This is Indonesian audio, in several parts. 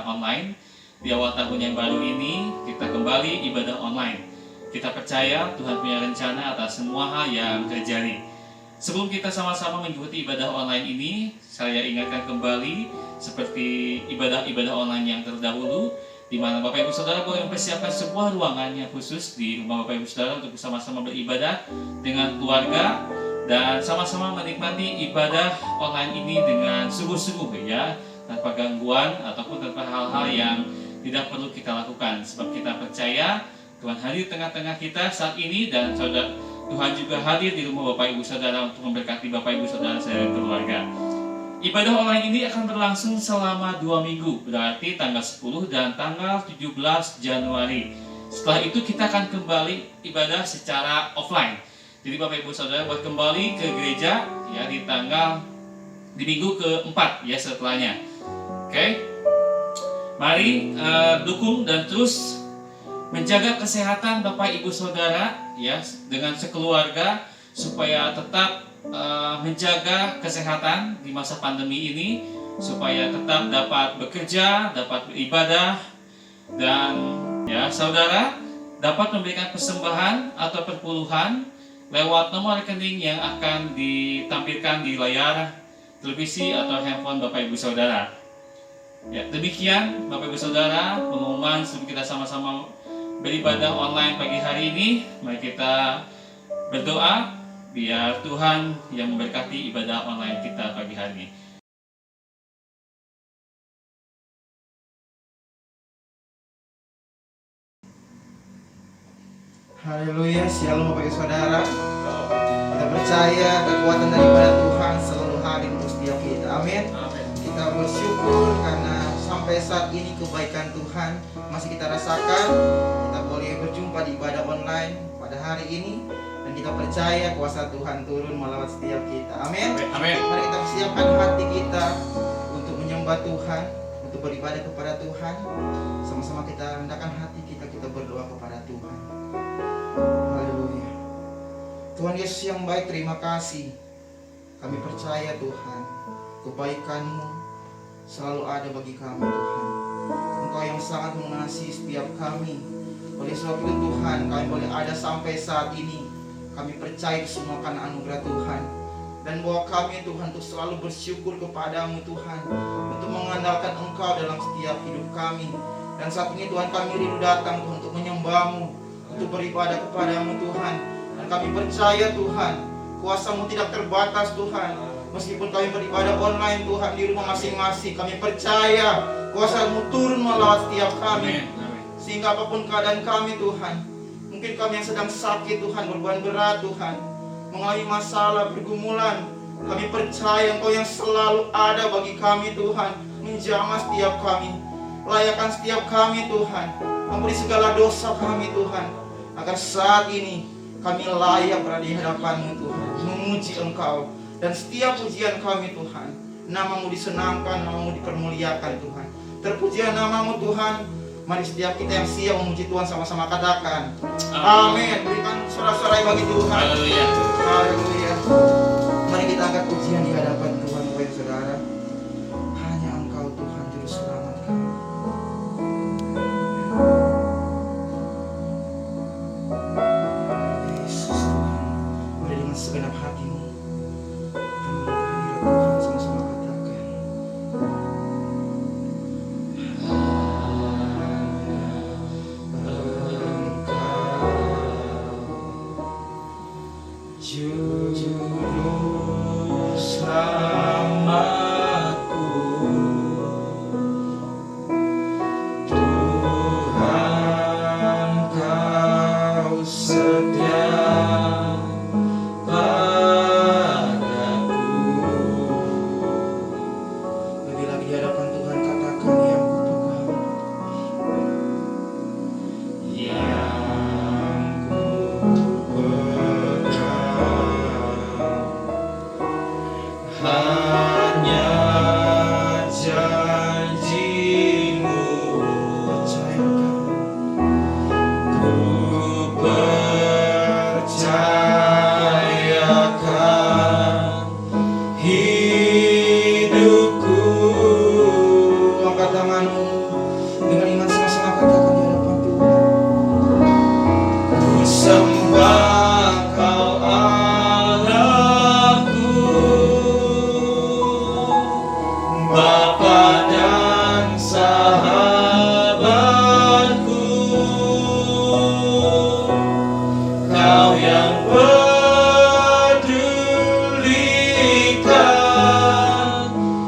secara online. Di awal tahun yang baru ini kita kembali ibadah online. Kita percaya Tuhan punya rencana atas semua hal yang terjadi. Sebelum kita sama-sama mengikuti ibadah online ini, saya ingatkan kembali seperti ibadah-ibadah online yang terdahulu, di mana Bapak Ibu Saudara boleh mempersiapkan sebuah ruangan yang khusus di rumah Bapak Ibu Saudara untuk bersama-sama beribadah dengan keluarga dan sama-sama menikmati ibadah online ini dengan sungguh-sungguh ya, tanpa gangguan ataupun tanpa hal-hal yang tidak perlu kita lakukan. Sebab kita percaya Tuhan hadir tengah-tengah kita saat ini, dan Tuhan juga hadir di rumah Bapak Ibu Saudara untuk memberkati Bapak Ibu Saudara dan keluarga. Ibadah online ini akan berlangsung selama 2 minggu, berarti tanggal 10 dan tanggal 17 Januari. Setelah itu kita akan kembali ibadah secara offline. Jadi Bapak Ibu Saudara buat kembali ke gereja ya di minggu keempat ya setelahnya. Oke. Mari dukung dan terus menjaga kesehatan Bapak Ibu Saudara ya dengan sekeluarga supaya tetap menjaga kesehatan di masa pandemi ini, supaya tetap dapat bekerja, dapat beribadah, dan ya saudara dapat memberikan persembahan atau perpuluhan lewat nomor rekening yang akan ditampilkan di layar televisi atau handphone Bapak Ibu Saudara. Ya, demikian Bapak Ibu Saudara pengumuman sebelum kita sama-sama beribadah online pagi hari ini. Mari kita berdoa biar Tuhan yang memberkati ibadah online kita pagi hari ini. Haleluya, shalom Bapak Ibu Saudara. Kita percaya kekuatan daripada Tuhan selalu hadir untuk setiap kita. Amin. Kita bersyukur karena sampai saat ini kebaikan Tuhan masih kita rasakan. Kita boleh berjumpa di ibadah online pada hari ini, dan kita percaya kuasa Tuhan turun melawat setiap kita. Amin. Amin. Mari kita persiapkan hati kita untuk menyembah Tuhan, untuk beribadah kepada Tuhan. Sama-sama kita rendahkan hati kita berdoa kepada Tuhan. Haleluya. Tuhan Yesus yang baik, terima kasih. Kami percaya Tuhan, kebaikan-Mu selalu ada bagi kami Tuhan. Engkau yang sangat mengasihi setiap kami. Oleh sebab itu Tuhan, kami boleh ada sampai saat ini. Kami percaya semua karena anugerah Tuhan. Dan bahwa kami Tuhan untuk selalu bersyukur kepada-Mu Tuhan, untuk mengandalkan Engkau dalam setiap hidup kami. Dan saat ini Tuhan kami rindu datang Tuhan untuk menyembah-Mu, untuk beribadah kepada-Mu Tuhan. Dan kami percaya Tuhan, kuasa-Mu tidak terbatas Tuhan. Meskipun kami beribadah online Tuhan di rumah masing-masing, kami percaya kuasa-Mu turun melawat setiap kami. Sehingga apapun keadaan kami Tuhan, mungkin kami yang sedang sakit Tuhan, beban berat Tuhan, mengalami masalah, pergumulan, kami percaya Engkau yang selalu ada bagi kami Tuhan, menjamah setiap kami, layakan setiap kami Tuhan, ampuni segala dosa kami Tuhan, agar saat ini kami layak berada di hadapan-Mu Tuhan, memuji Engkau. Dan setiap pujian kami Tuhan, nama-Mu disenangkan, nama-Mu dipermuliakan Tuhan. Terpujilah nama-Mu Tuhan. Mari setiap kita yang siap memuji Tuhan sama-sama katakan amin. Berikan sorak-sorai bagi Tuhan. Haleluya. Haleluya. Mari kita angkat pujian di hadapan Tuhan, Bapak Ibu Saudara. Hanya Engkau Tuhan juru selamat kami. Yesus Tuhan, mari dengan segenap hatimu Tuhan sama-sama katakan Juru selamatku, yang pedulikan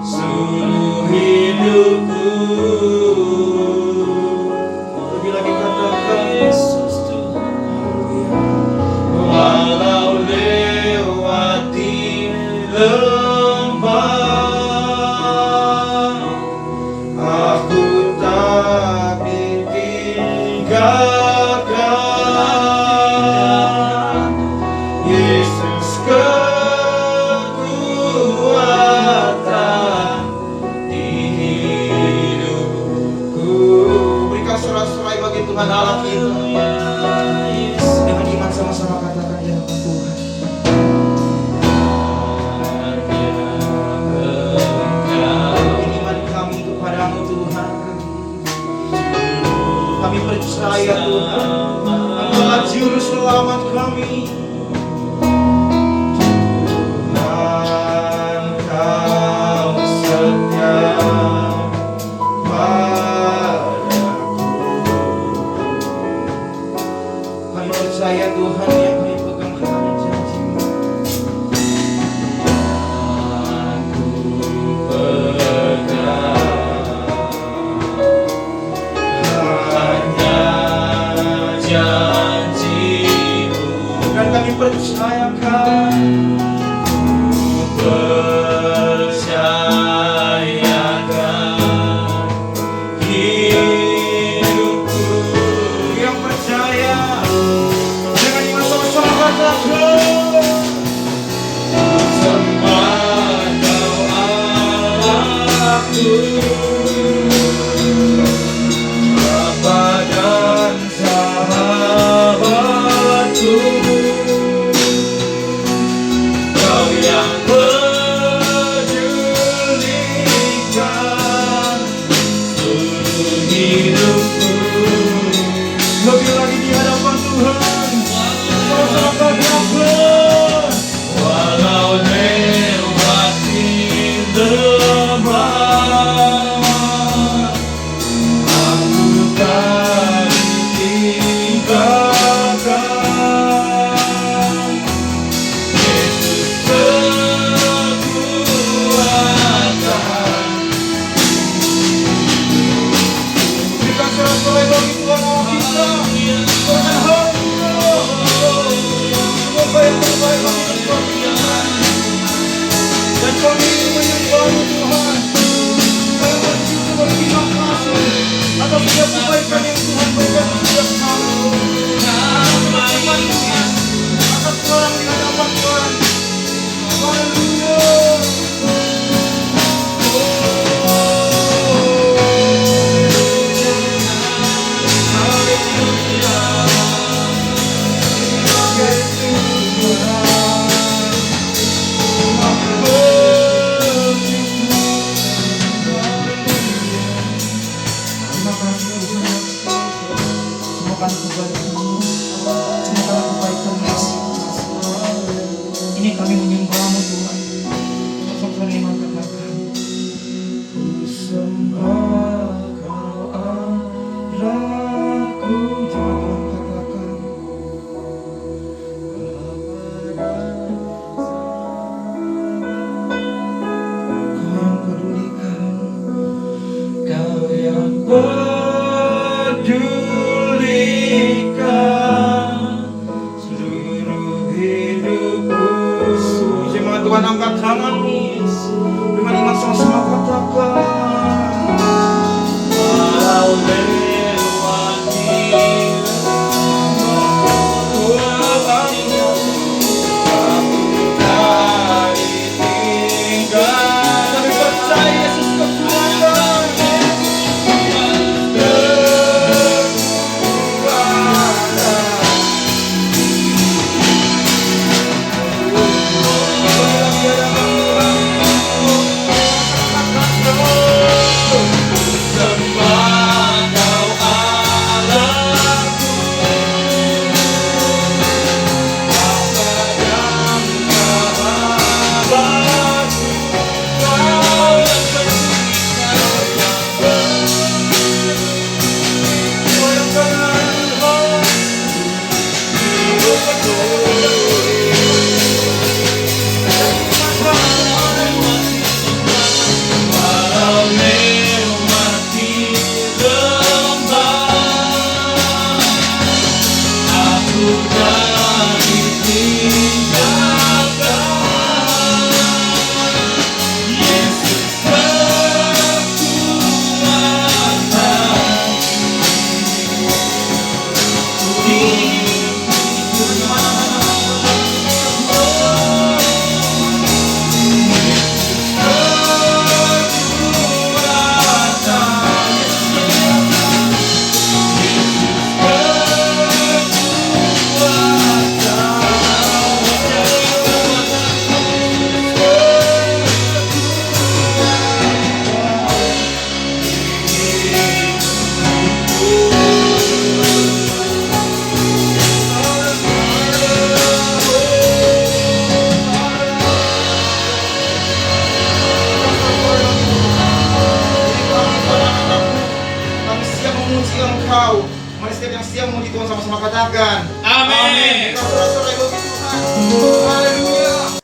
seluruh hidupku. Lebih lagi katakan Yesus Tuhan. Walau lewati lembah, aku tak ditinggalkan. Yesus kekuatan di hidupku. Berikan sorak-sorai bagi Tuhan Allah kita. Dengan iman sama-sama katakan ya Tuhan. Iman kami kepadamu Tuhan. Kami percaya Tuhan, Engkaulah juru selamat kami. Tuhan, Kau setia padaku. Kami percaya Tuhan yang kami pegang hati janji-Mu. Aku pegang hanya janji-Mu, dan kami percayakan, hidupku. Yang percaya dengan iman sama-sama katakan, sembah Kau Allahku, Bapa dan sahabatku. Kau yang pedulikan seluruh hidupku. Lebih lagi di hadapan Tuhan, sama-sama katakan, walau lewati lembah, aku tak ditinggalkan. Yesus kekuatan. Berikan sorak-sorai bagi Tuhan Allah kita. Tuhan haleluya. Semoga yang terbaik bagi Tuhan Tuhan. Dan kami menyembah-Mu Tuhan. Kami bersyukur berterima kasih atas setiap kebaikan yang Tuhan berikan setiap hari. Atas orang di hadapan Tuhan. Haleluya. Ini kami menyembah-Mu Tuhan. Sama-sama iman katakan, ku sembah Kau Allahku. Jangan Tuhan katakan, Kau yang pedulikan, Kau yang pedulikan Mari setiap yang siap memuji Tuhan sama-sama katakan. Amin. Kita sorak-sorai bagi Tuhan. Haleluya.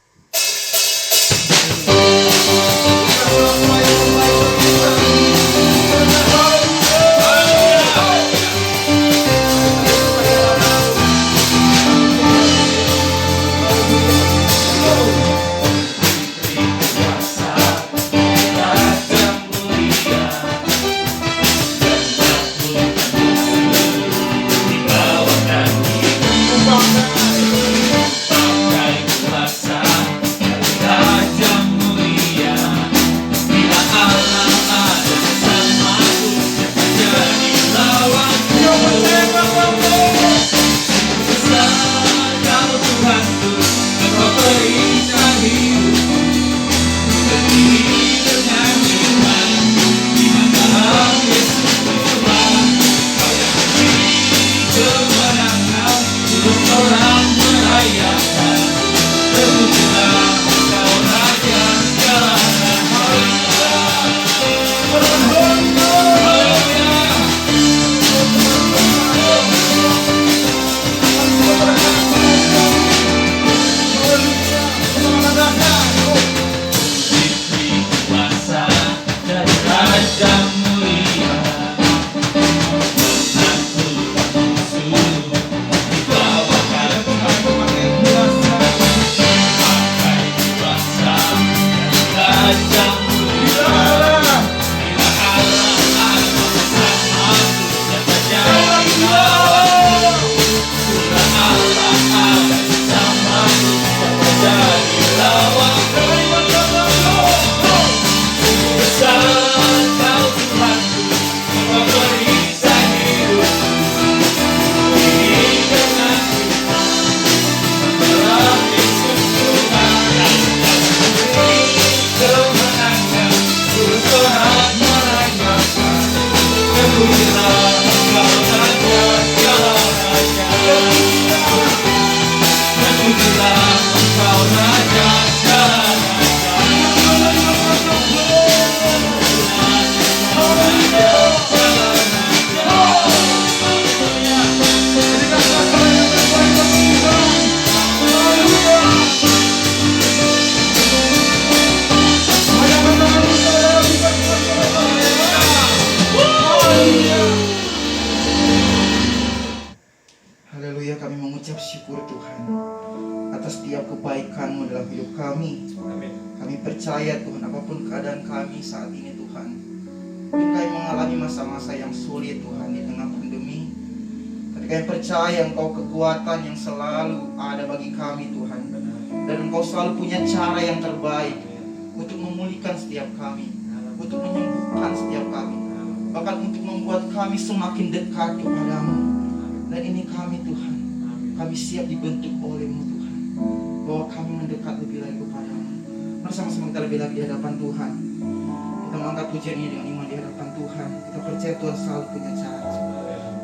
Kita sorak-sorai yang terbaik bagi Tuhan. Haleluya, kami mengucap syukur Tuhan atas setiap kebaikan-Mu dalam hidup kami. Kami percaya Tuhan, apapun keadaan kami saat ini Tuhan, mungkin kami mengalami masa-masa yang sulit Tuhan di tengah pandemi, tapi kami percaya Engkau kekuatan yang selalu ada bagi kami Tuhan, dan Engkau selalu punya cara yang terbaik untuk memulihkan setiap kami, untuk menyembuhkan setiap kami, bahkan untuk membuat kami semakin dekat kepada-Mu. Dan ini kami Tuhan, kami siap dibentuk oleh-Mu Tuhan, bahwa kami mendekat lebih lagi kepada-Mu. Mari sama-sama kita lebih lagi di hadapan Tuhan. Kita mengangkat pujian ini dengan iman di hadapan Tuhan. Kita percaya Tuhan selalu punya cara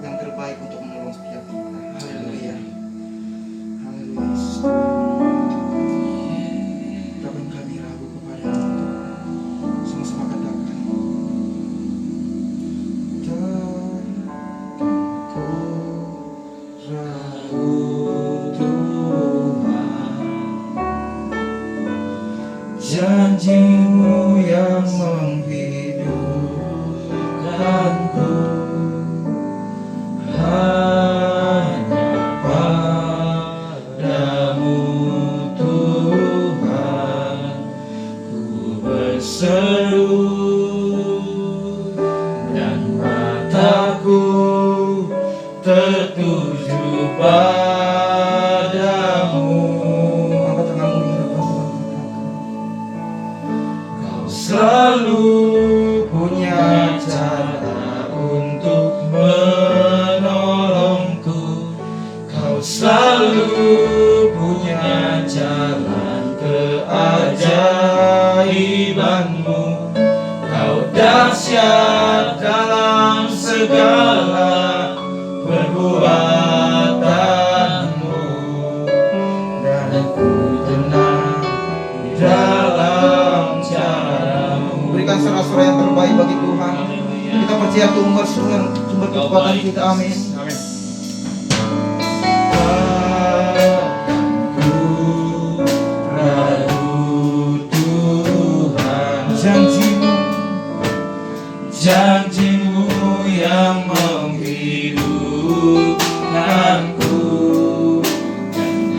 yang terbaik untuk menolong setiap kita. Haleluya. Haleluya. Kapan kami ragu kepada-Mu, sama-sama katakan. Janji-Mu yang menghidupkanku, hanya padamu Tuhan ku berseru, dan mataku tertuju padamu. Angkat tanganmu di hadapan Tuhan. Selalu punya cara untuk menolongku. Kau selalu punya jalan keajaiban-Mu. Kau dahsyat dalam segala perbuatan-Mu, dan ku tenang di dalam cara-Mu. Berikan sorak-sorai yang terbaik bagi Tuhan. Kita percaya Tuhan sumber kekuatan kita. Amin. Amin. Janjimu yang menghidupkanku,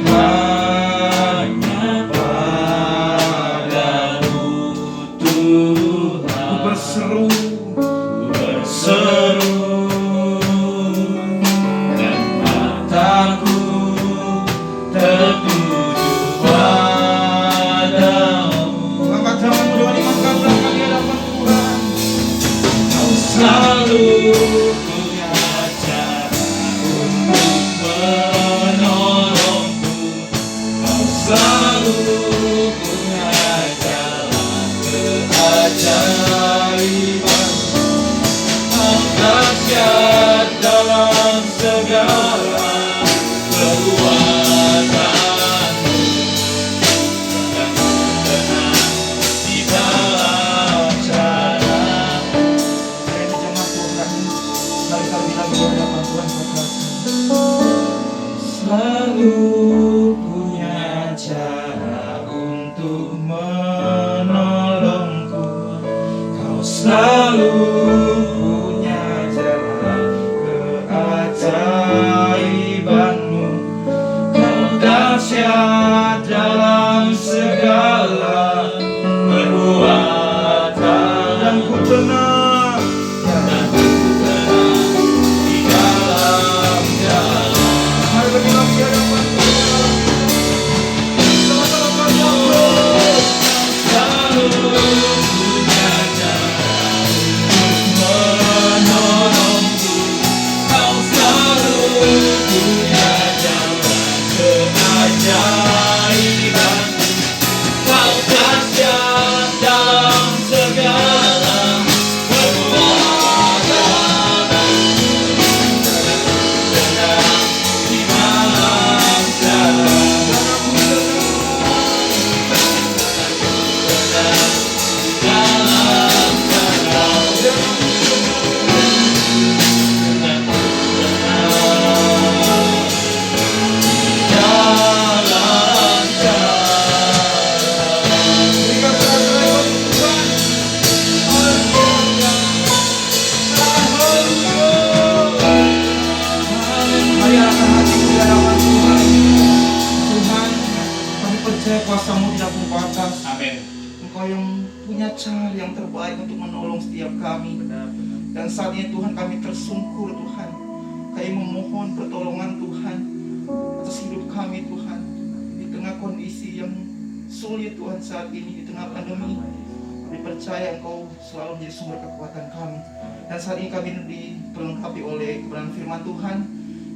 dan hanya padamu Tuhan berseru, dan mataku tertuju padamu. Angkat tanganmu doa dimakan belakang di hadapan Tuhan. Selalu punya cara untuk menolongku. Kau selalu punya jalan keajaiban. Kau dahsyat dalam segala perbuatanmu, dan tenang di dalam cara. Selalu punya cara untuk menolongku. Kau selalu punya jalan keajaibanmu. Kau dahsyat dalam segala perbuatan, dan ku tenang, di dalam jalan. Mari berdiam di hadapan Tuhan. Sama-sama berdoa. Selalu punya cara untuk menolongku. Kau selalu punya jalan keajaiban. Kau dahsyat dalam segala perbuatan. Di dalam Tuhan, kami percaya kuasa-Mu tidak berbatas. Amin. Engkau yang punya cara yang terbaik untuk menolong setiap kami. Dan saat ini Tuhan, kami tersungkur Tuhan. Kami memohon pertolongan Tuhan atas hidup kami Tuhan. Di tengah kondisi yang sulit Tuhan saat ini, di tengah pandemi, kami percaya Engkau selalu menjadi sumber kekuatan kami. Dan saat ini kami diperlengkapi oleh kebenaran firman Tuhan.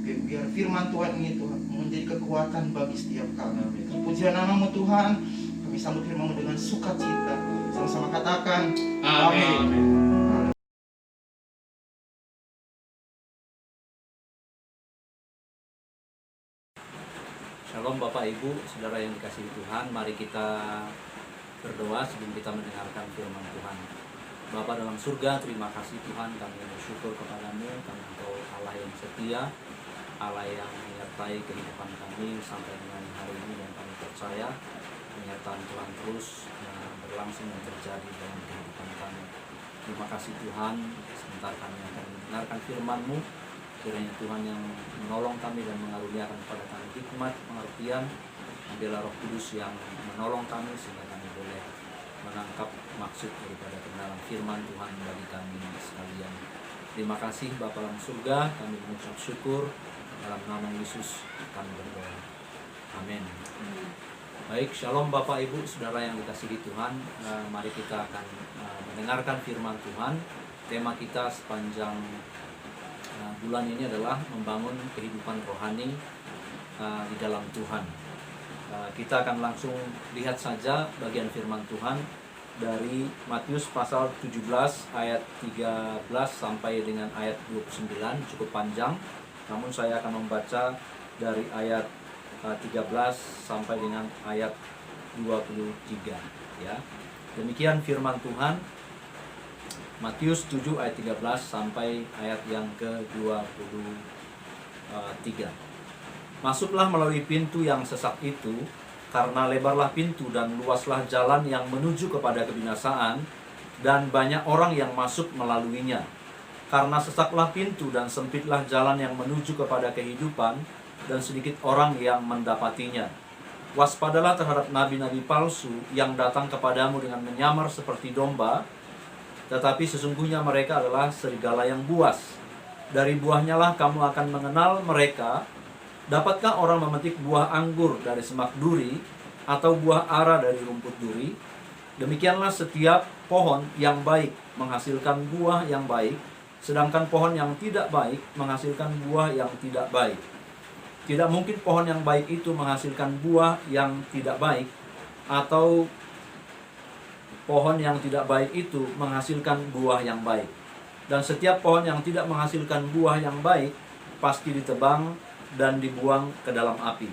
Biar firman Tuhan ini Tuhan menjadi kekuatan bagi setiap kami. Pujian nama-Mu Tuhan. Kami sambut firman-Mu dengan sukacita. Sama-sama katakan Amin. Shalom Bapak Ibu, Saudara yang dikasihi Tuhan. Mari kita berdoa sebelum kita mendengarkan firman Tuhan. Bapa dalam surga, terima kasih Tuhan, kami bersyukur kepadamu, karena Engkau Allah yang setia, Allah yang menyertai kehidupan kami sampai dengan hari ini, dan kami percaya penyertaan Tuhan terus berlangsung dan terjadi dalam kehidupan kami. Terima kasih Tuhan, sebentar kami akan mendengarkan firman-Mu. Kiranya Tuhan yang menolong kami dan mengaruniakan kepada kami hikmat, pengertian. Ambillah Roh Kudus yang menolong kami sehingga kami boleh menangkap maksud daripada kebenaran firman Tuhan bagi kami sekalian. Terima kasih Bapa dalam surga, kami mengucap syukur. Dalam nama Yesus kami berdoa. Amin. Baik, shalom Bapak Ibu, Saudara yang dikasihi Tuhan. Mari kita akan mendengarkan firman Tuhan. Tema kita sepanjang bulan ini adalah membangun kehidupan rohani di dalam Tuhan. Kita akan langsung lihat saja bagian firman Tuhan dari Matius pasal 17 ayat 13 sampai dengan ayat 29, cukup panjang. Namun saya akan membaca dari ayat 13 sampai dengan ayat 23 ya. Demikian firman Tuhan. Matius 7 ayat 13 sampai ayat yang ke-23. Masuklah melalui pintu yang sesak itu, karena lebarlah pintu dan luaslah jalan yang menuju kepada kebinasaan, dan banyak orang yang masuk melaluinya. Karena sesaklah pintu dan sempitlah jalan yang menuju kepada kehidupan, dan sedikit orang yang mendapatinya. Waspadalah terhadap nabi-nabi palsu yang datang kepadamu dengan menyamar seperti domba, tetapi sesungguhnya mereka adalah serigala yang buas. Dari buahnya lah kamu akan mengenal mereka. Dapatkah orang memetik buah anggur dari semak duri, atau buah ara dari rumput duri? Demikianlah setiap pohon yang baik menghasilkan buah yang baik, sedangkan pohon yang tidak baik menghasilkan buah yang tidak baik. Tidak mungkin pohon yang baik itu menghasilkan buah yang tidak baik, atau pohon yang tidak baik itu menghasilkan buah yang baik. Dan setiap pohon yang tidak menghasilkan buah yang baik pasti ditebang dan dibuang ke dalam api.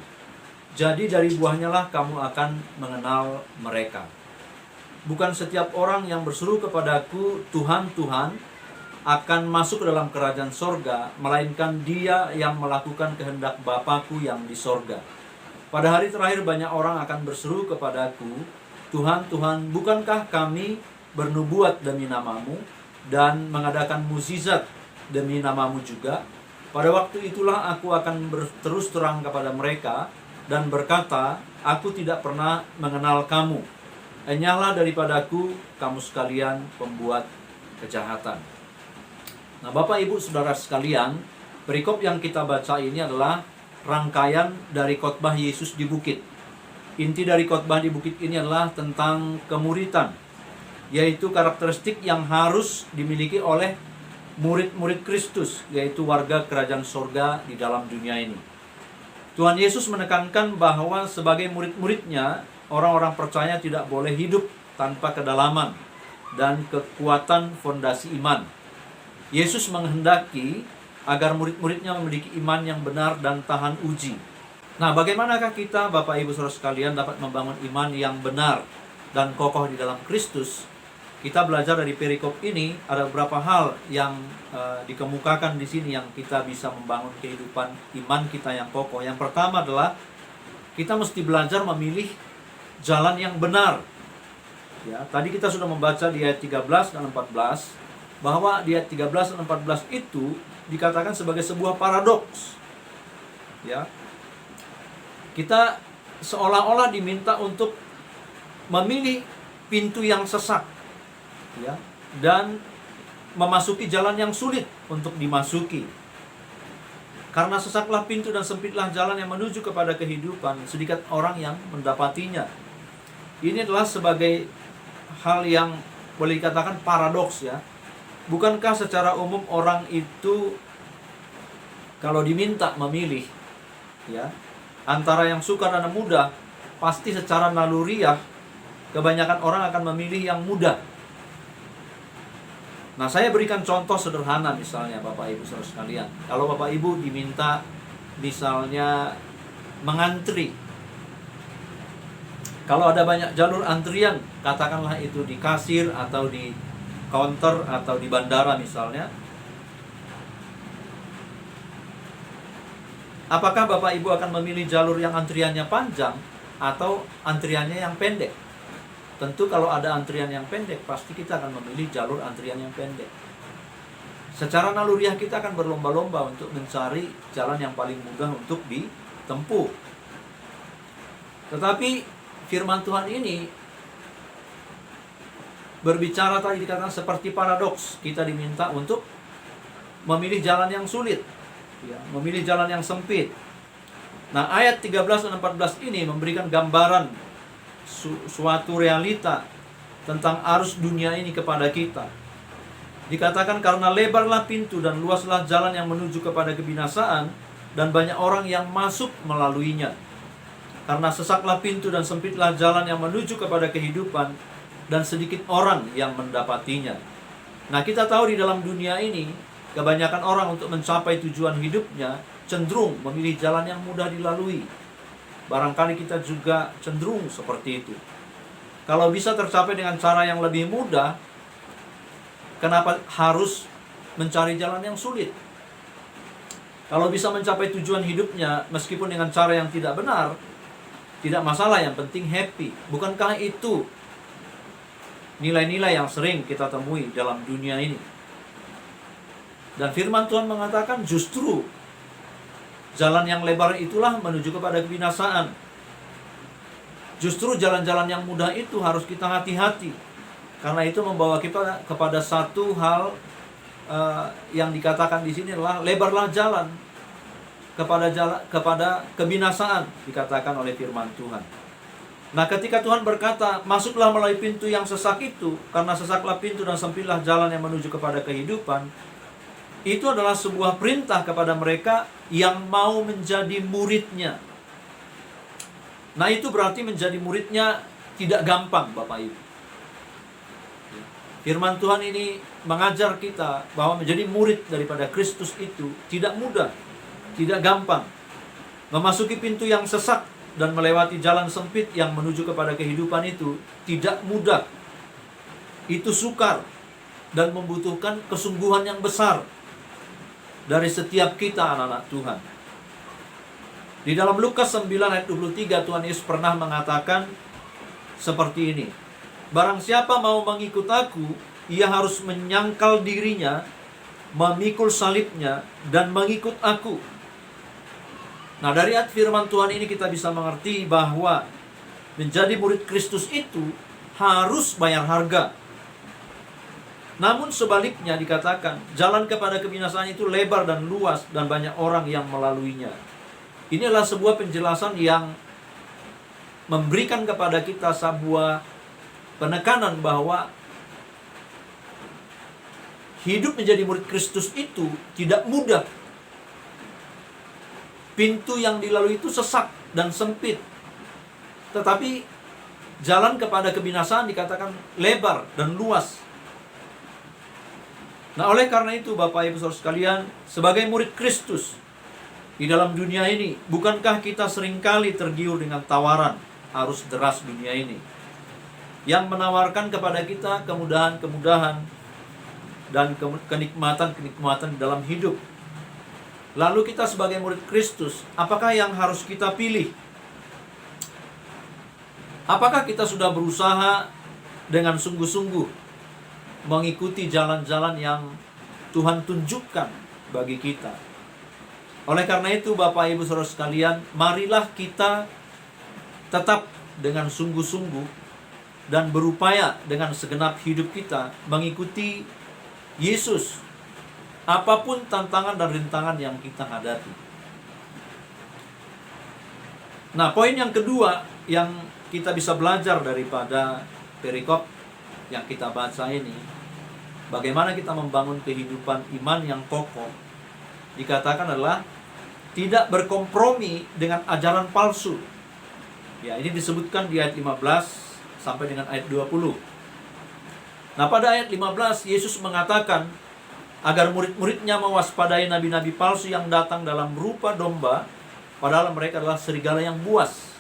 Jadi dari buahnya lah kamu akan mengenal mereka. Bukan setiap orang yang berseru kepadaku, Tuhan, Tuhan, akan masuk ke dalam kerajaan sorga, melainkan dia yang melakukan kehendak Bapa-Ku yang di sorga. Pada hari terakhir banyak orang akan berseru kepadaku, Tuhan, Tuhan, bukankah kami bernubuat demi namamu dan mengadakan mukjizat demi namamu juga? Pada waktu itulah aku akan berterus terang kepada mereka dan berkata, aku tidak pernah mengenal kamu. Enyahlah daripadaku, kamu sekalian pembuat kejahatan. Nah, Bapak, Ibu, Saudara sekalian, perikop yang kita baca ini adalah rangkaian dari khotbah Yesus di bukit. Inti dari khotbah di bukit ini adalah tentang kemuritan, yaitu karakteristik yang harus dimiliki oleh murid-murid Kristus, yaitu warga kerajaan sorga di dalam dunia ini. Tuhan Yesus menekankan bahwa sebagai murid-muridnya, orang-orang percaya tidak boleh hidup tanpa kedalaman dan kekuatan fondasi iman. Yesus menghendaki agar murid-muridnya memiliki iman yang benar dan tahan uji. Nah, bagaimanakah kita, Bapak Ibu Saudara sekalian, dapat membangun iman yang benar dan kokoh di dalam Kristus? Kita belajar dari perikop ini, ada beberapa hal yang dikemukakan di sini yang kita bisa membangun kehidupan iman kita yang kokoh. Yang pertama adalah kita mesti belajar memilih jalan yang benar. Ya, tadi kita sudah membaca di ayat 13 dan 14 bahwa di ayat 13 dan 14 itu dikatakan sebagai sebuah paradoks. Ya. Kita seolah-olah diminta untuk memilih pintu yang sesak, ya, dan memasuki jalan yang sulit untuk dimasuki. Karena sesaklah pintu dan sempitlah jalan yang menuju kepada kehidupan, sedikit orang yang mendapatinya. Ini adalah sebagai hal yang boleh dikatakan paradoks, ya. Bukankah secara umum orang itu kalau diminta memilih, ya, antara yang sukar dan yang mudah, pasti secara naluriah kebanyakan orang akan memilih yang mudah. Nah, saya berikan contoh sederhana misalnya, Bapak Ibu Saudara sekalian. Kalau Bapak Ibu diminta misalnya mengantri, kalau ada banyak jalur antrian, katakanlah itu di kasir atau di counter atau di bandara misalnya, apakah Bapak Ibu akan memilih jalur yang antriannya panjang atau antriannya yang pendek? Tentu kalau ada antrian yang pendek, pasti kita akan memilih jalur antrian yang pendek. Secara naluriah kita akan berlomba-lomba untuk mencari jalan yang paling mudah untuk ditempuh. Tetapi firman Tuhan ini berbicara, tadi dikatakan seperti paradoks. Kita diminta untuk memilih jalan yang sulit, ya, memilih jalan yang sempit. Nah, ayat 13 dan 14 ini memberikan gambaran suatu realita tentang arus dunia ini kepada kita. Dikatakan karena lebarlah pintu dan luaslah jalan yang menuju kepada kebinasaan, dan banyak orang yang masuk melaluinya. Karena sesaklah pintu dan sempitlah jalan yang menuju kepada kehidupan, dan sedikit orang yang mendapatinya. Nah, kita tahu di dalam dunia ini, kebanyakan orang untuk mencapai tujuan hidupnya cenderung memilih jalan yang mudah dilalui. Barangkali kita juga cenderung seperti itu. Kalau bisa tercapai dengan cara yang lebih mudah, kenapa harus mencari jalan yang sulit? Kalau bisa mencapai tujuan hidupnya meskipun dengan cara yang tidak benar, tidak masalah, yang penting happy. Bukankah itu nilai-nilai yang sering kita temui dalam dunia ini? Dan firman Tuhan mengatakan justru jalan yang lebar itulah menuju kepada kebinasaan. Justru jalan-jalan yang mudah itu harus kita hati-hati. Karena itu membawa kita kepada satu hal yang dikatakan di sini adalah lebarlah jalan kepada kebinasaan, dikatakan oleh firman Tuhan. Nah, ketika Tuhan berkata, masuklah melalui pintu yang sesak itu, karena sesaklah pintu dan sempitlah jalan yang menuju kepada kehidupan, itu adalah sebuah perintah kepada mereka yang mau menjadi muridnya. Nah, itu berarti menjadi muridnya tidak gampang, Bapak Ibu. Firman Tuhan ini mengajar kita bahwa menjadi murid daripada Kristus itu tidak mudah, tidak gampang. Memasuki pintu yang sesak dan melewati jalan sempit yang menuju kepada kehidupan itu tidak mudah. Itu sukar dan membutuhkan kesungguhan yang besar dari setiap kita anak-anak Tuhan. Di dalam Lukas 9 ayat 23 Tuhan Yesus pernah mengatakan seperti ini. Barang siapa mau mengikut aku, ia harus menyangkal dirinya, memikul salibnya, dan mengikut aku. Nah, dari ayat firman Tuhan ini kita bisa mengerti bahwa menjadi murid Kristus itu harus bayar harga. Namun sebaliknya dikatakan, jalan kepada kebinasaan itu lebar dan luas dan banyak orang yang melaluinya. Ini adalah sebuah penjelasan yang memberikan kepada kita sebuah penekanan bahwa hidup menjadi murid Kristus itu tidak mudah. Pintu yang dilalui itu sesak dan sempit. Tetapi jalan kepada kebinasaan dikatakan lebar dan luas. Nah, oleh karena itu Bapak Ibu Saudara sekalian, sebagai murid Kristus di dalam dunia ini, bukankah kita seringkali tergiur dengan tawaran arus deras dunia ini yang menawarkan kepada kita kemudahan-kemudahan dan kenikmatan-kenikmatan di dalam hidup. Lalu kita sebagai murid Kristus, apakah yang harus kita pilih? Apakah kita sudah berusaha dengan sungguh-sungguh mengikuti jalan-jalan yang Tuhan tunjukkan bagi kita? Oleh karena itu Bapak Ibu Saudara sekalian, marilah kita tetap dengan sungguh-sungguh dan berupaya dengan segenap hidup kita mengikuti Yesus, apapun tantangan dan rintangan yang kita hadapi. Nah, poin yang kedua yang kita bisa belajar daripada perikop yang kita baca ini, bagaimana kita membangun kehidupan iman yang kokoh, dikatakan adalah tidak berkompromi dengan ajaran palsu. Ya, ini disebutkan di ayat 15 sampai dengan ayat 20. Nah, pada ayat 15 Yesus mengatakan agar murid-muridnya mewaspadai nabi-nabi palsu yang datang dalam rupa domba, padahal mereka adalah serigala yang buas.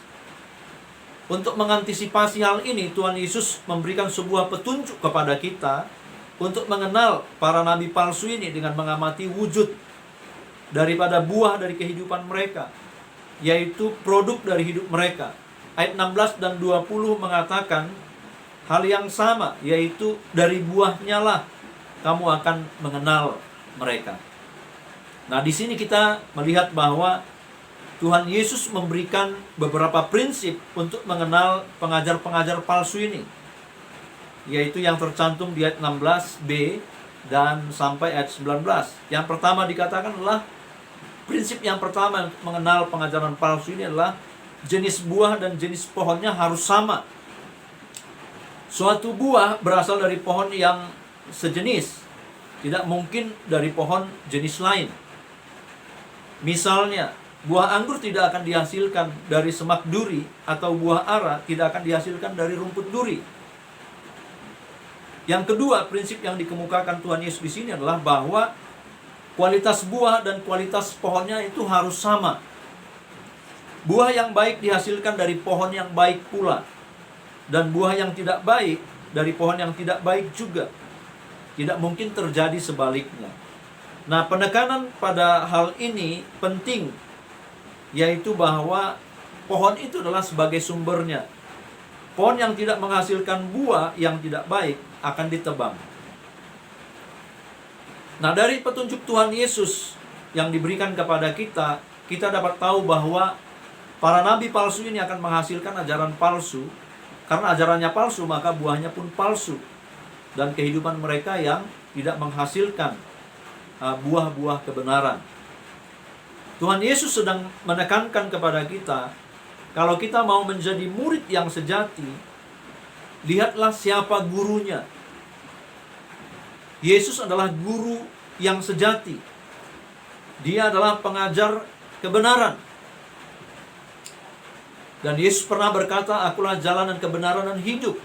Untuk mengantisipasi hal ini, Tuhan Yesus memberikan sebuah petunjuk kepada kita untuk mengenal para nabi palsu ini dengan mengamati wujud daripada buah dari kehidupan mereka, yaitu produk dari hidup mereka. Ayat 16 dan 20 mengatakan hal yang sama, yaitu dari buahnya lah kamu akan mengenal mereka. Nah, di sini kita melihat bahwa Tuhan Yesus memberikan beberapa prinsip untuk mengenal pengajar-pengajar palsu ini, yaitu yang tercantum di ayat 16b dan sampai ayat 19. Yang pertama dikatakan adalah prinsip yang pertama untuk mengenal pengajaran palsu ini adalah jenis buah dan jenis pohonnya harus sama. Suatu buah berasal dari pohon yang sejenis, tidak mungkin dari pohon jenis lain. Misalnya, buah anggur tidak akan dihasilkan dari semak duri, atau buah ara tidak akan dihasilkan dari rumput duri. Yang kedua, prinsip yang dikemukakan Tuhan Yesus di sini adalah bahwa kualitas buah dan kualitas pohonnya itu harus sama. Buah yang baik dihasilkan dari pohon yang baik pula, dan buah yang tidak baik dari pohon yang tidak baik juga. Tidak mungkin terjadi sebaliknya. Nah, penekanan pada hal ini penting, yaitu bahwa pohon itu adalah sebagai sumbernya. Pohon yang tidak menghasilkan buah yang tidak baik akan ditebang. Nah, dari petunjuk Tuhan Yesus yang diberikan kepada kita, kita dapat tahu bahwa para nabi palsu ini akan menghasilkan ajaran palsu. Karena ajarannya palsu, maka buahnya pun palsu. Dan kehidupan mereka yang tidak menghasilkan buah-buah kebenaran. Tuhan Yesus sedang menekankan kepada kita, kalau kita mau menjadi murid yang sejati, lihatlah siapa gurunya. Yesus adalah guru yang sejati. Dia adalah pengajar kebenaran. Dan Yesus pernah berkata, akulah jalan dan kebenaran dan hidup.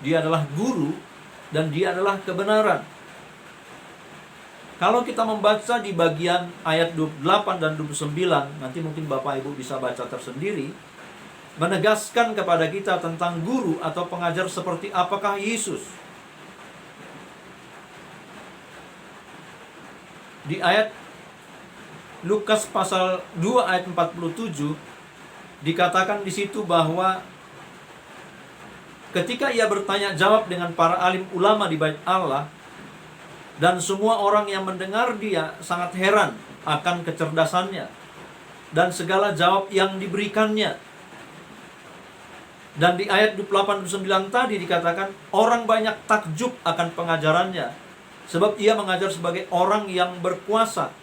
Dia adalah guru dan dia adalah kebenaran. Kalau kita membaca di bagian ayat 28 dan 29, nanti mungkin Bapak Ibu bisa baca tersendiri, menegaskan kepada kita tentang guru atau pengajar seperti apakah Yesus. Di ayat Lukas pasal 2 ayat 47 dikatakan di situ bahwa ketika ia bertanya jawab dengan para alim ulama di bait Allah, dan semua orang yang mendengar dia sangat heran akan kecerdasannya dan segala jawab yang diberikannya. Dan di ayat 28-29 tadi dikatakan orang banyak takjub akan pengajarannya, sebab ia mengajar sebagai orang yang berkuasa.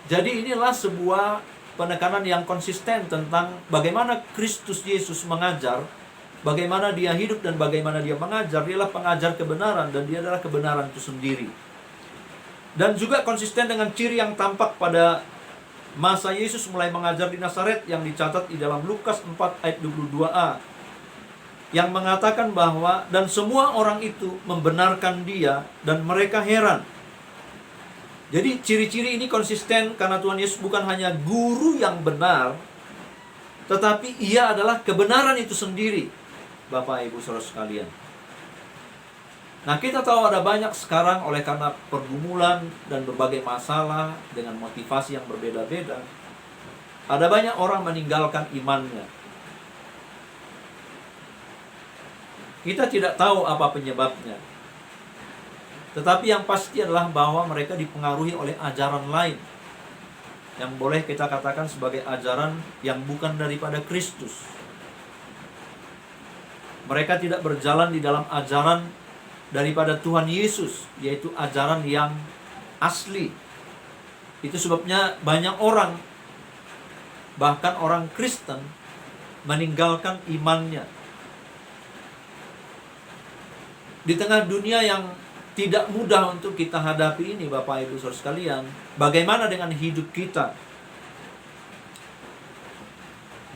Jadi inilah sebuah penekanan yang konsisten tentang bagaimana Kristus Yesus mengajar, bagaimana dia hidup dan bagaimana dia mengajar. Dia adalah pengajar kebenaran dan dia adalah kebenaran itu sendiri. Dan juga konsisten dengan ciri yang tampak pada masa Yesus mulai mengajar di Nazaret yang dicatat di dalam Lukas 4 ayat 22a, yang mengatakan bahwa dan semua orang itu membenarkan dia dan mereka heran. Jadi ciri-ciri ini konsisten karena Tuhan Yesus bukan hanya guru yang benar, tetapi ia adalah kebenaran itu sendiri, Bapak Ibu Saudara sekalian. Nah, kita tahu ada banyak sekarang oleh karena pergumulan dan berbagai masalah dengan motivasi yang berbeda-beda, ada banyak orang meninggalkan imannya. Kita tidak tahu apa penyebabnya, tetapi yang pasti adalah bahwa mereka dipengaruhi oleh ajaran lain yang boleh kita katakan sebagai ajaran yang bukan daripada Kristus. Mereka tidak berjalan di dalam ajaran daripada Tuhan Yesus, yaitu ajaran yang asli. Itu sebabnya banyak orang, bahkan orang Kristen, meninggalkan imannya. Di tengah dunia yang tidak mudah untuk kita hadapi ini, Bapak Ibu Saudara sekalian, bagaimana dengan hidup kita?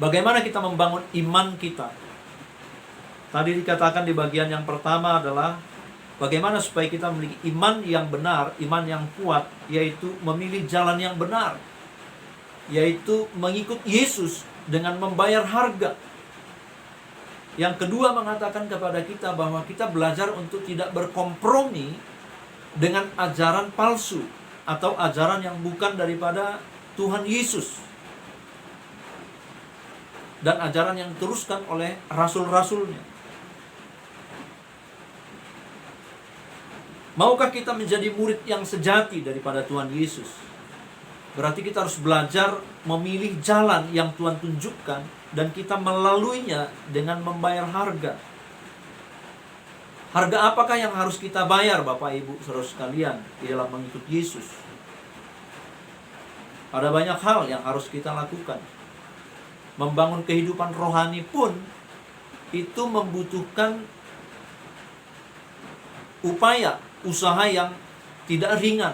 Bagaimana kita membangun iman kita? Tadi dikatakan di bagian yang pertama adalah bagaimana supaya kita memiliki iman yang benar, iman yang kuat, yaitu memilih jalan yang benar, yaitu mengikut Yesus dengan membayar harga. Yang kedua mengatakan kepada kita bahwa kita belajar untuk tidak berkompromi dengan ajaran palsu atau ajaran yang bukan daripada Tuhan Yesus dan ajaran yang diteruskan oleh rasul-rasulnya. Maukah kita menjadi murid yang sejati daripada Tuhan Yesus? Berarti kita harus belajar memilih jalan yang Tuhan tunjukkan dan kita melaluinya dengan membayar harga. Harga apakah yang harus kita bayar, Bapak Ibu Saudara sekalian, di dalam mengikut Yesus? Ada banyak hal yang harus kita lakukan. Membangun kehidupan rohani pun itu membutuhkan upaya, usaha yang tidak ringan.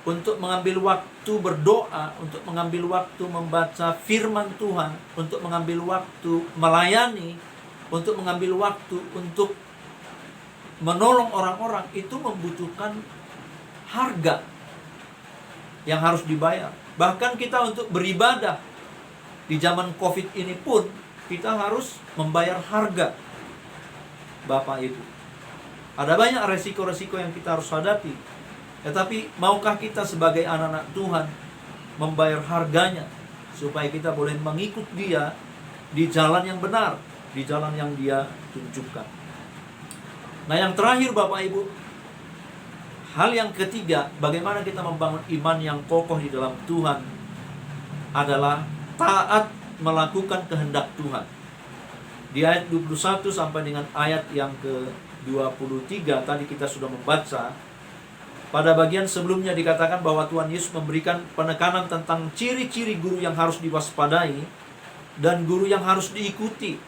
Untuk mengambil waktu berdoa, untuk mengambil waktu membaca firman Tuhan, untuk mengambil waktu melayani, untuk mengambil waktu untuk menolong orang-orang, itu membutuhkan harga yang harus dibayar. Bahkan kita untuk beribadah di zaman COVID ini pun kita harus membayar harga, Bapak Ibu. Ada banyak resiko-resiko yang kita harus hadapi. Tetapi maukah kita sebagai anak-anak Tuhan membayar harganya supaya kita boleh mengikut Dia di jalan yang benar, di jalan yang Dia tunjukkan. Nah, yang terakhir Bapak Ibu, hal yang ketiga, bagaimana kita membangun iman yang kokoh di dalam Tuhan adalah taat melakukan kehendak Tuhan. Di ayat 21 sampai dengan ayat yang ke-23 tadi kita sudah membaca. Pada bagian sebelumnya dikatakan bahwa Tuhan Yesus memberikan penekanan tentang ciri-ciri guru yang harus diwaspadai dan guru yang harus diikuti.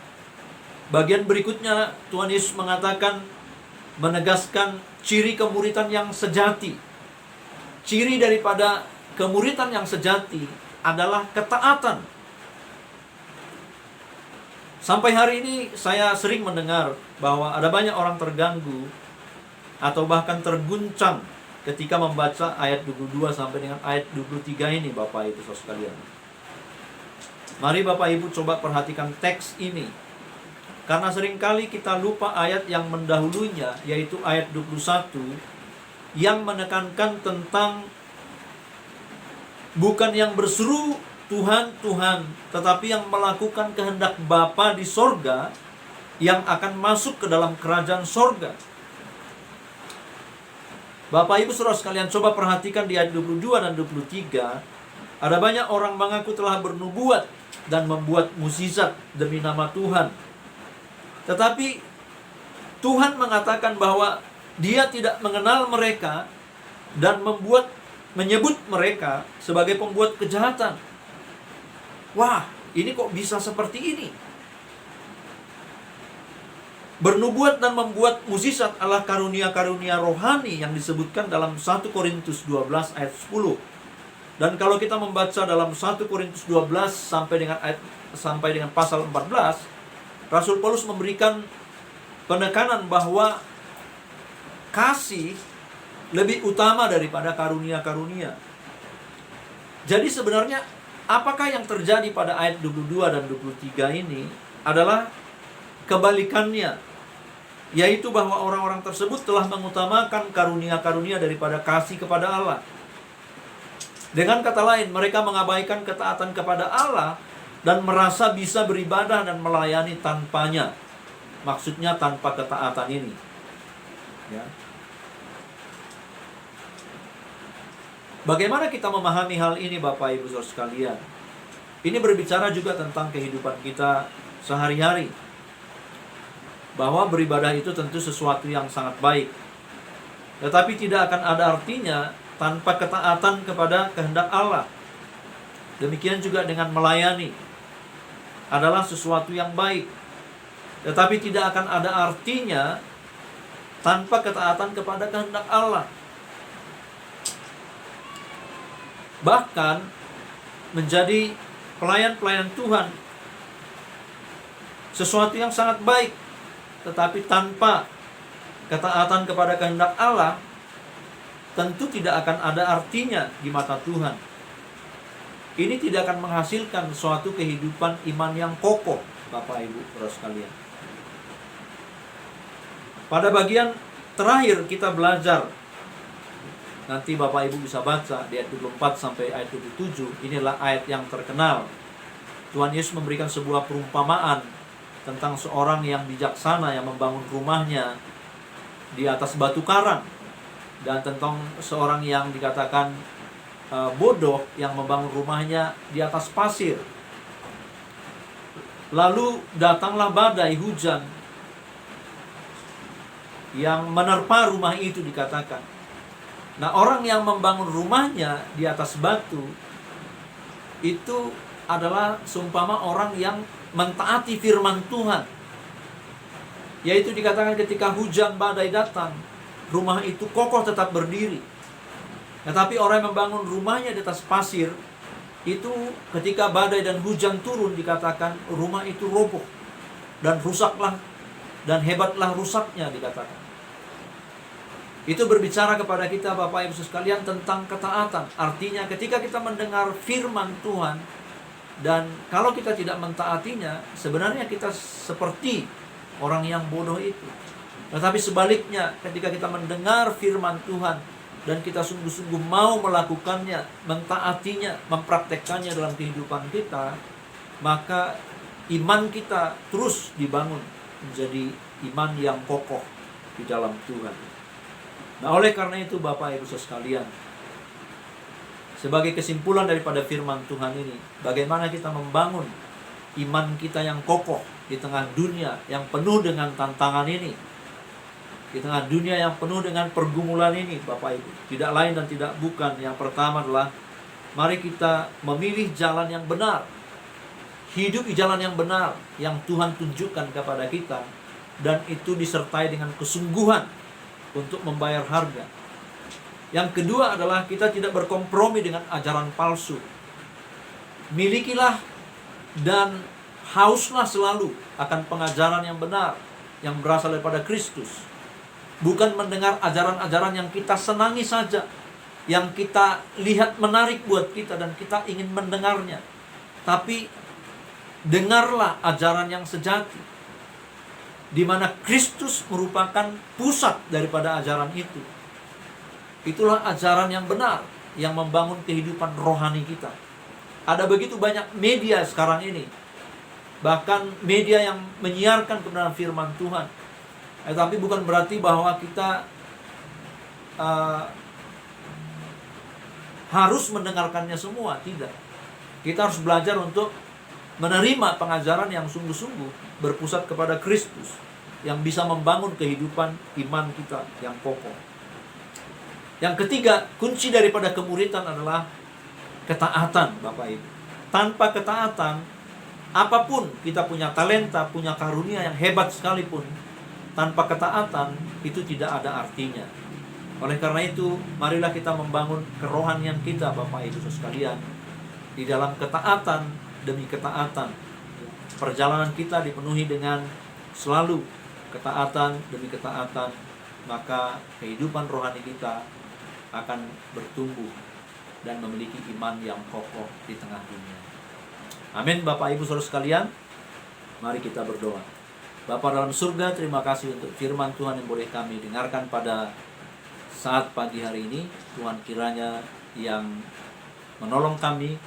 Bagian berikutnya Tuhan Yesus mengatakan, menegaskan ciri kemuritan yang sejati. Ciri daripada kemuritan yang sejati adalah ketaatan. Sampai hari ini saya sering mendengar bahwa ada banyak orang terganggu atau bahkan terguncang ketika membaca ayat 22 sampai dengan ayat 23 ini, Bapak Ibu Saudara sekalian. Mari Bapak Ibu coba perhatikan teks ini. Karena seringkali kita lupa ayat yang mendahulunya, yaitu ayat 21, yang menekankan tentang bukan yang berseru Tuhan, Tuhan, tetapi yang melakukan kehendak Bapa di sorga, yang akan masuk ke dalam kerajaan sorga. Bapak Ibu Saudara sekalian, coba perhatikan di ayat 22 dan 23. Ada banyak orang mengaku telah bernubuat dan membuat mukjizat demi nama Tuhan. Tetapi Tuhan mengatakan bahwa Dia tidak mengenal mereka dan menyebut mereka sebagai pembuat kejahatan. Wah, ini kok bisa seperti ini? Bernubuat dan membuat mukjizat adalah karunia-karunia rohani yang disebutkan dalam 1 Korintus 12 ayat 10. Dan kalau kita membaca dalam 1 Korintus 12 sampai dengan pasal 14, Rasul Paulus memberikan penekanan bahwa kasih lebih utama daripada karunia-karunia. Jadi sebenarnya apakah yang terjadi pada ayat 22 dan 23 ini adalah kebalikannya, yaitu bahwa orang-orang tersebut telah mengutamakan karunia-karunia daripada kasih kepada Allah. Dengan kata lain, mereka mengabaikan ketaatan kepada Allah dan merasa bisa beribadah dan melayani tanpanya. Maksudnya tanpa ketaatan ini. Ya. Bagaimana kita memahami hal ini, Bapak Ibu Saudara sekalian? Ini berbicara juga tentang kehidupan kita sehari-hari. Bahwa beribadah itu tentu sesuatu yang sangat baik. Tetapi tidak akan ada artinya tanpa ketaatan kepada kehendak Allah. Demikian juga dengan melayani adalah sesuatu yang baik. Tetapi tidak akan ada artinya tanpa ketaatan kepada kehendak Allah. Bahkan menjadi pelayan-pelayan Tuhan sesuatu yang sangat baik, tetapi tanpa ketaatan kepada kehendak Allah tentu tidak akan ada artinya di mata Tuhan. Ini tidak akan menghasilkan suatu kehidupan iman yang kokoh, Bapak Ibu Saudara sekalian. Pada bagian terakhir kita belajar, nanti Bapak Ibu bisa baca di ayat 24 sampai ayat 27. Inilah ayat yang terkenal. Tuhan Yesus memberikan sebuah perumpamaan tentang seorang yang bijaksana yang membangun rumahnya di atas batu karang, dan tentang seorang yang dikatakan bodoh yang membangun rumahnya di atas pasir. Lalu datanglah badai hujan yang menerpa rumah itu, dikatakan. Nah, orang yang membangun rumahnya di atas batu itu adalah seumpama orang yang mentaati firman Tuhan. Yaitu dikatakan ketika hujan badai datang, rumah itu kokoh tetap berdiri. Tetapi orang yang membangun rumahnya di atas pasir, itu ketika badai dan hujan turun, dikatakan rumah itu roboh dan rusaklah, dan hebatlah rusaknya, dikatakan. Itu berbicara kepada kita, Bapak Ibu sekalian, tentang ketaatan. Artinya ketika kita mendengar firman Tuhan, dan kalau kita tidak mentaatinya, sebenarnya kita seperti orang yang bodoh itu. Tetapi sebaliknya, ketika kita mendengar firman Tuhan dan kita sungguh-sungguh mau melakukannya, mentaatinya, mempraktekkannya dalam kehidupan kita, maka iman kita terus dibangun menjadi iman yang kokoh di dalam Tuhan. Nah, oleh karena itu Bapak Ibu Saudara sekalian, sebagai kesimpulan daripada firman Tuhan ini, bagaimana kita membangun iman kita yang kokoh di tengah dunia yang penuh dengan tantangan ini, di tengah dunia yang penuh dengan pergumulan ini, Bapak Ibu. Tidak lain dan tidak bukan, yang pertama adalah mari kita memilih jalan yang benar, hidup di jalan yang benar yang Tuhan tunjukkan kepada kita, dan itu disertai dengan kesungguhan untuk membayar harga. Yang kedua adalah kita tidak berkompromi dengan ajaran palsu. Milikilah dan hauslah selalu akan pengajaran yang benar yang berasal daripada Kristus. Bukan mendengar ajaran-ajaran yang kita senangi saja, yang kita lihat menarik buat kita dan kita ingin mendengarnya. Tapi dengarlah ajaran yang sejati, di mana Kristus merupakan pusat daripada ajaran itu. Itulah ajaran yang benar yang membangun kehidupan rohani kita. Ada begitu banyak media sekarang ini, bahkan media yang menyiarkan kebenaran firman Tuhan. Tapi bukan berarti bahwa kita harus mendengarkannya semua. Tidak. Kita harus belajar untuk menerima pengajaran yang sungguh-sungguh berpusat kepada Kristus, yang bisa membangun kehidupan iman kita yang kokoh. Yang ketiga, kunci daripada kemuritan adalah ketaatan, Bapak Ibu. Tanpa ketaatan, apapun kita punya talenta, punya karunia yang hebat sekalipun, tanpa ketaatan itu tidak ada artinya. Oleh karena itu, marilah kita membangun kerohanian kita, Bapak Ibu sekalian, di dalam ketaatan demi ketaatan. Perjalanan kita dipenuhi dengan selalu ketaatan demi ketaatan, maka kehidupan rohani kita akan bertumbuh dan memiliki iman yang kokoh di tengah dunia. Amin, Bapak Ibu Saudara sekalian. Mari kita berdoa. Bapa dalam surga, terima kasih untuk firman Tuhan yang boleh kami dengarkan pada saat pagi hari ini. Tuhan kiranya yang menolong kami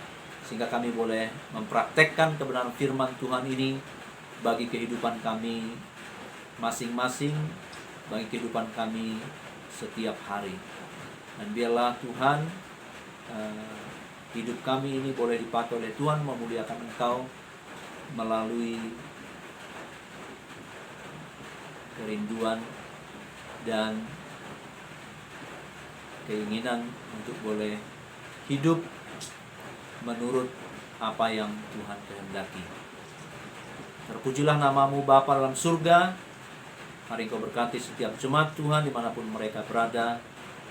sehingga kami boleh mempraktekkan kebenaran firman Tuhan ini bagi kehidupan kami masing-masing, bagi kehidupan kami setiap hari. Dan biarlah Tuhan, hidup kami ini boleh dipakai oleh Tuhan memuliakan Engkau melalui kerinduan dan keinginan untuk boleh hidup menurut apa yang Tuhan kehendaki. Terpujilah nama-Mu Bapa dalam surga. Hari Engkau berkati setiap jemaat Tuhan dimanapun mereka berada.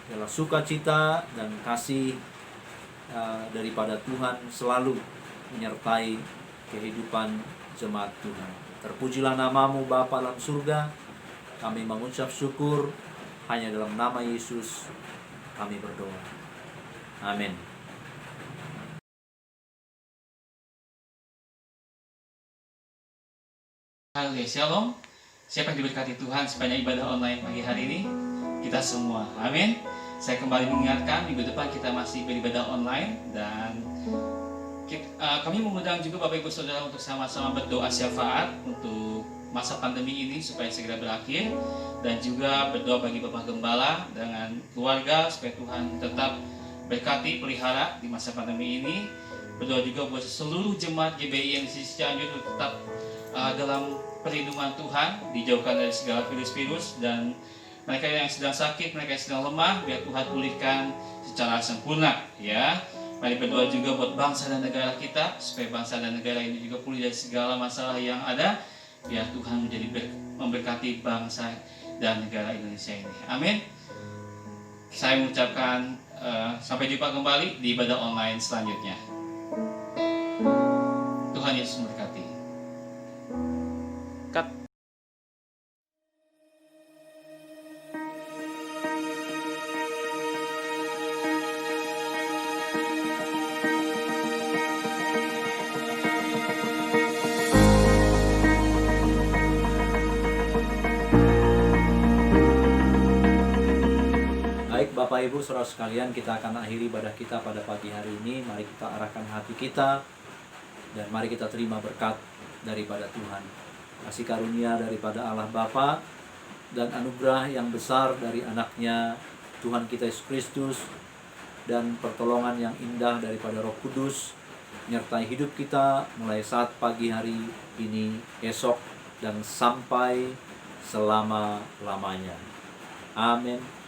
Biarlah sukacita dan kasih daripada Tuhan selalu menyertai kehidupan jemaat Tuhan. Terpujilah nama-Mu Bapa dalam surga. Kami mengucap syukur hanya dalam nama Yesus kami berdoa. Amin. Haleluya, shalom. Siapa yang diberkati Tuhan sepanjang ibadah online pagi hari ini? Kita semua, amin. Saya kembali mengingatkan, minggu depan kita masih beribadah online. Dan kami mengundang juga Bapak Ibu Saudara untuk sama-sama berdoa syafaat untuk masa pandemi ini supaya segera berakhir. Dan juga berdoa bagi Bapak Gembala dengan keluarga supaya Tuhan tetap berkati, pelihara di masa pandemi ini. Berdoa juga buat seluruh jemaat GBI yang di Cianjur tetap dalam perlindungan Tuhan, dijauhkan dari segala virus-virus, dan mereka yang sedang sakit, mereka yang sedang lemah, biar Tuhan pulihkan secara sempurna, ya. Mari berdoa juga buat bangsa dan negara kita, supaya bangsa dan negara ini juga pulih dari segala masalah yang ada, biar Tuhan memberkati bangsa dan negara Indonesia ini. Amin. Saya mengucapkan sampai jumpa kembali di ibadah online selanjutnya. Tuhan Yesus memberkati. Bapak Ibu saudara sekalian, kita akan akhiri ibadah kita pada pagi hari ini. Mari kita arahkan hati kita dan mari kita terima berkat daripada Tuhan. Kasih karunia daripada Allah Bapa dan anugerah yang besar dari anaknya Tuhan kita Yesus Kristus dan pertolongan yang indah daripada Roh Kudus menyertai hidup kita mulai saat pagi hari ini, esok, dan sampai selama-lamanya. Amin.